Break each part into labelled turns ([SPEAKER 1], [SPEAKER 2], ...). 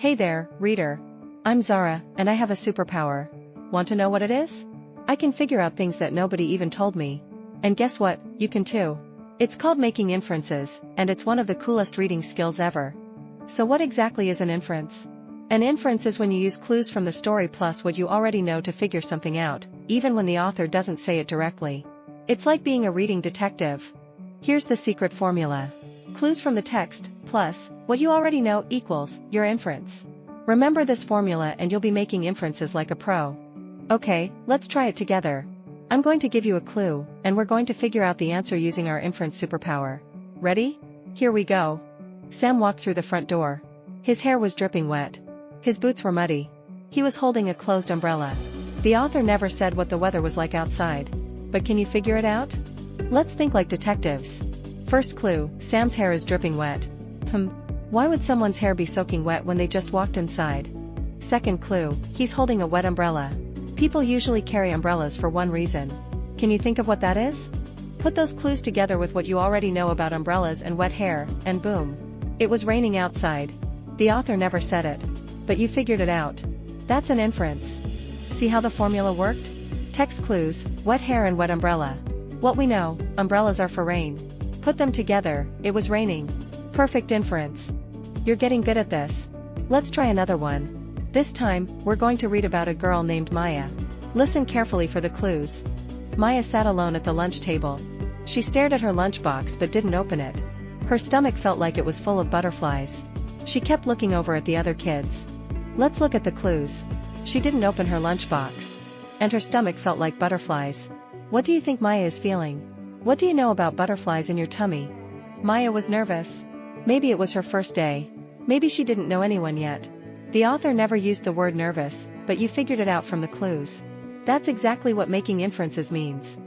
[SPEAKER 1] Hey there, reader. I'm Zara, and I have a superpower. Want to know what it is? I can figure out things that nobody even told me. And guess what, you can too. It's called Making Inferences, and it's one of the coolest reading skills ever. So what exactly is an inference? An inference is when you use clues from the story plus what you already know to figure something out, even when the author doesn't say it directly. It's like being a reading detective. Here's the secret formula. Clues from the text, plus what you already know equals your inference. Remember this formula and you'll be making inferences like a pro. Okay, let's try it together. I'm going to give you a clue, and we're going to figure out the answer using our inference superpower. Ready? Here we go. Sam walked through the front door. His hair was dripping wet. His boots were muddy. He was holding a closed umbrella. The author never said what the weather was like outside. But can you figure it out? Let's think like detectives. First clue, Sam's hair is dripping wet. Why would someone's hair be soaking wet when they just walked inside? Second clue, he's holding a wet umbrella. People usually carry umbrellas for one reason. Can you think of what that is? Put those clues together with what you already know about umbrellas and wet hair, and boom. It was raining outside. The author never said it. But you figured it out. That's an inference. See how the formula worked? Text clues, wet hair and wet umbrella. What we know, umbrellas are for rain. Put them together, it was raining. Perfect inference. You're getting good at this. Let's try another one. This time, we're going to read about a girl named Maya. Listen carefully for the clues. Maya sat alone at the lunch table. She stared at her lunchbox but didn't open it. Her stomach felt like it was full of butterflies. She kept looking over at the other kids. Let's look at the clues. She didn't open her lunchbox. And her stomach felt like butterflies. What do you think Maya is feeling? What do you know about butterflies in your tummy? Maya was nervous. Maybe it was her first day. Maybe she didn't know anyone yet. The author never used the word nervous, but you figured it out from the clues. That's exactly what making inferences means.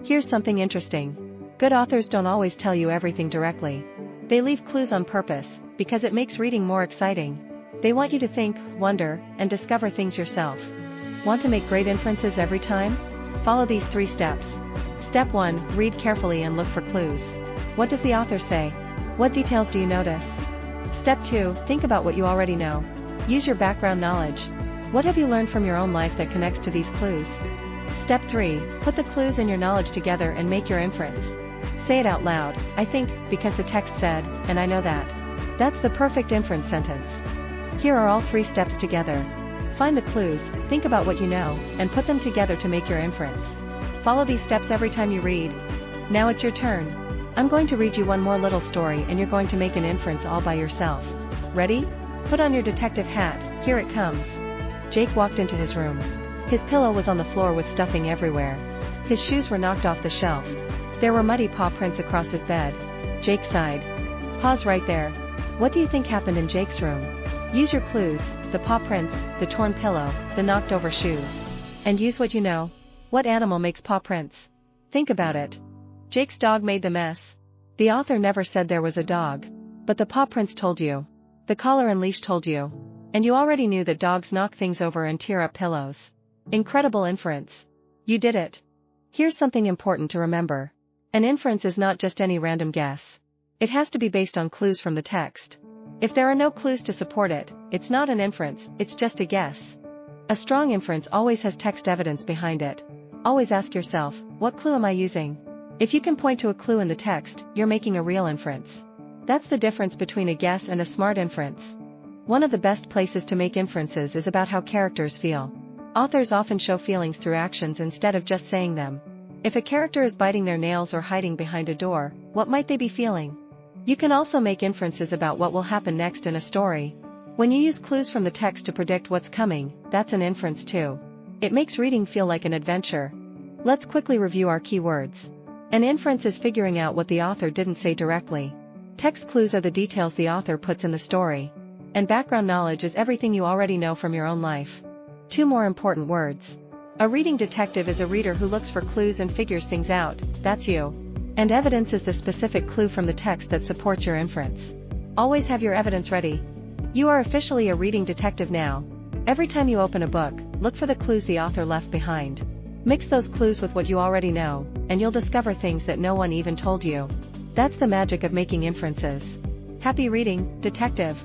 [SPEAKER 1] Here's something interesting. Good authors don't always tell you everything directly. They leave clues on purpose, because it makes reading more exciting. They want you to think, wonder, and discover things yourself. Want to make great inferences every time? Follow these 3 steps. Step 1, read carefully and look for clues. What does the author say? What details do you notice? Step 2, think about what you already know. Use your background knowledge. What have you learned from your own life that connects to these clues? Step 3, put the clues and your knowledge together and make your inference. Say it out loud, I think, because the text said, and I know that. That's the perfect inference sentence. Here are all 3 steps together. Find the clues, think about what you know, and put them together to make your inference. Follow these steps every time you read. Now it's your turn. I'm going to read you one more little story and you're going to make an inference all by yourself. Ready? Put on your detective hat, here it comes. Jake walked into his room. His pillow was on the floor with stuffing everywhere. His shoes were knocked off the shelf. There were muddy paw prints across his bed. Jake sighed. Pause right there. What do you think happened in Jake's room? Use your clues, the paw prints, the torn pillow, the knocked over shoes. And use what you know. What animal makes paw prints? Think about it. Jake's dog made the mess. The author never said there was a dog. But the paw prints told you. The collar and leash told you. And you already knew that dogs knock things over and tear up pillows. Incredible inference. You did it. Here's something important to remember. An inference is not just any random guess. It has to be based on clues from the text. If there are no clues to support it, it's not an inference, it's just a guess. A strong inference always has text evidence behind it. Always ask yourself, what clue am I using? If you can point to a clue in the text, you're making a real inference. That's the difference between a guess and a smart inference. One of the best places to make inferences is about how characters feel. Authors often show feelings through actions instead of just saying them. If a character is biting their nails or hiding behind a door, what might they be feeling? You can also make inferences about what will happen next in a story. When you use clues from the text to predict what's coming, that's an inference too. It makes reading feel like an adventure. Let's quickly review our key words. An inference is figuring out what the author didn't say directly. Text clues are the details the author puts in the story. And background knowledge is everything you already know from your own life. 2 more important words. A reading detective is a reader who looks for clues and figures things out, that's you. And evidence is the specific clue from the text that supports your inference. Always have your evidence ready. You are officially a reading detective now. Every time you open a book, look for the clues the author left behind. Mix those clues with what you already know, and you'll discover things that no one even told you. That's the magic of making inferences. Happy reading, detective!